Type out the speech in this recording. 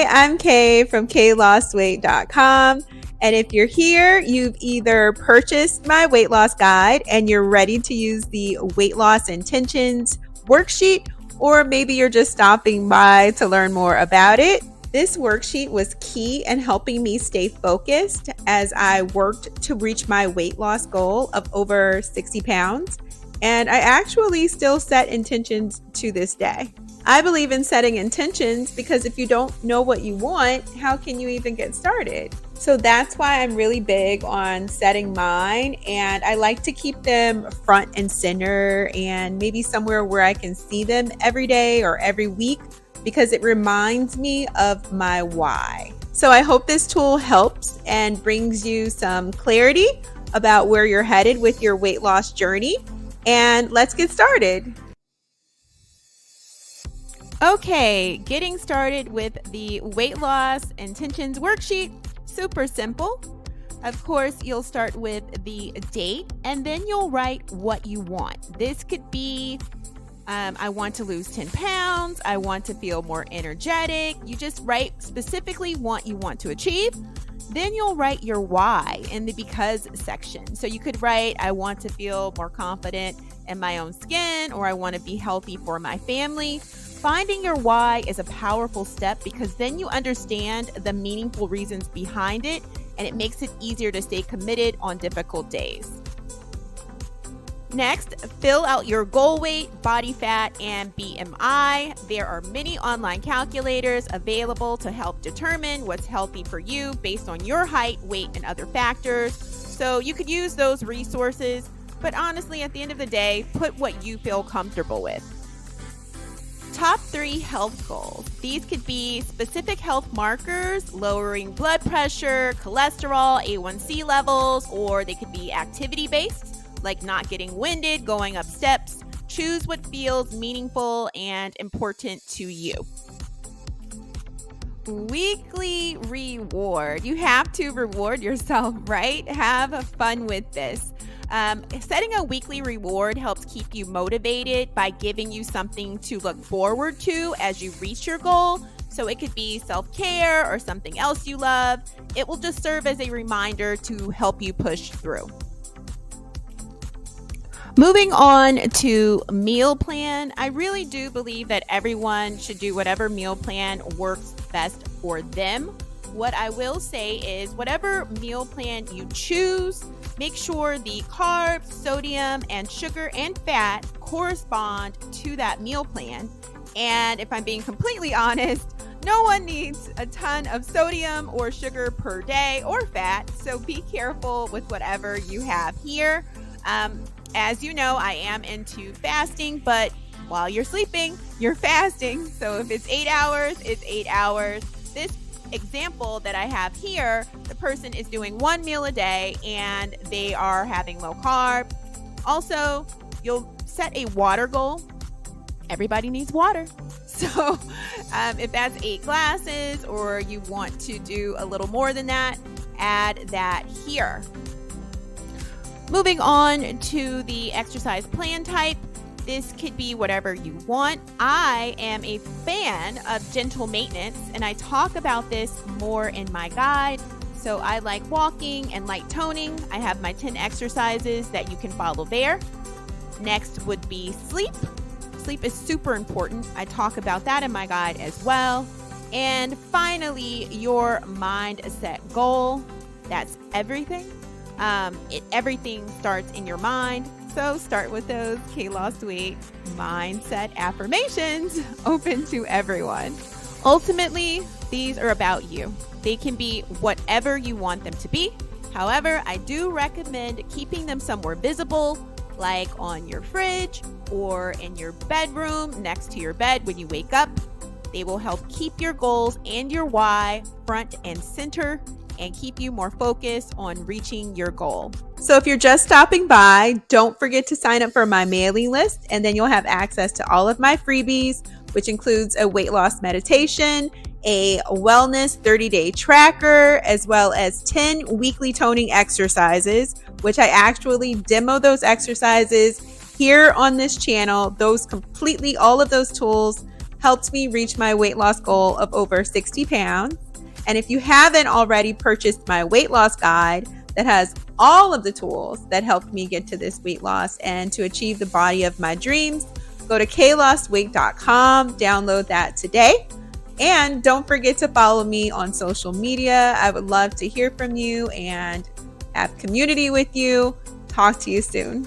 Hi, I'm Kay from KLostWeight.com. And if you're here, you've either purchased my weight loss guide and you're ready to use the Weight Loss Intentions Worksheet, or maybe you're just stopping by to learn more about it. This worksheet was key in helping me stay focused as I worked to reach my weight loss goal of over 60 pounds. And I actually still set intentions to this day. I believe in setting intentions because if you don't know what you want, how can you even get started? So that's why I'm really big on setting mine, and I like to keep them front and center and maybe somewhere where I can see them every day or every week because it reminds me of my why. So I hope this tool helps and brings you some clarity about where you're headed with your weight loss journey. And let's get started. Okay, getting started with the Weight Loss Intentions Worksheet. Super simple. Of course, you'll start with the date and then you'll write what you want. This could be, I want to lose 10 pounds. I want to feel more energetic. You just write specifically what you want to achieve. Then you'll write your why in the because section. So you could write, I want to feel more confident in my own skin, or I want to be healthy for my family. Finding your why is a powerful step because then you understand the meaningful reasons behind it, and it makes it easier to stay committed on difficult days. Next, fill out your goal weight, body fat, and BMI. There are many online calculators available to help determine what's healthy for you based on your height, weight, and other factors. So you could use those resources, but honestly, at the end of the day, put what you feel comfortable with. Top 3 health goals. These could be specific health markers, lowering blood pressure, cholesterol, A1C levels, or they could be activity-based, like not getting winded, going up steps. Choose what feels meaningful and important to you. Weekly reward. You have to reward yourself, right? Have fun with this. Setting a weekly reward helps keep you motivated by giving you something to look forward to as you reach your goal. So it could be self-care or something else you love. It will just serve as a reminder to help you push through. Moving on to meal plan. I really do believe that everyone should do whatever meal plan works best for them. What I will say is whatever meal plan you choose, make sure the carbs, sodium, and sugar and fat correspond to that meal plan. And if I'm being completely honest, no one needs a ton of sodium or sugar per day or fat, so be careful with whatever you have here. As you know, I am into fasting, but while you're sleeping, you're fasting. So if it's 8 hours, it's 8 hours. This example that I have here, the person is doing one meal a day and they are having low carb. Also, you'll set a water goal. Everybody needs water. So if that's 8 glasses or you want to do a little more than that, add that here. Moving on to the exercise plan type. This could be whatever you want. I am a fan of gentle maintenance, and I talk about this more in my guide. So I like walking and light toning. I have my 10 exercises that you can follow there. Next would be sleep. Sleep is super important. I talk about that in my guide as well. And finally, your mindset goal. That's everything. Everything starts in your mind. So start with those Kay Lost Weight mindset affirmations, open to everyone. Ultimately, these are about you. They can be whatever you want them to be. However, I do recommend keeping them somewhere visible, like on your fridge or in your bedroom next to your bed when you wake up. They will help keep your goals and your why front and center and keep you more focused on reaching your goal. So if you're just stopping by, don't forget to sign up for my mailing list, and then you'll have access to all of my freebies, which includes a weight loss meditation, a wellness 30-day tracker, as well as 10 weekly toning exercises, which I actually demo those exercises here on this channel. All of those tools helped me reach my weight loss goal of over 60 pounds. And if you haven't already purchased my weight loss guide that has all of the tools that helped me get to this weight loss and to achieve the body of my dreams, go to klostweight.com, download that today. And don't forget to follow me on social media. I would love to hear from you and have community with you. Talk to you soon.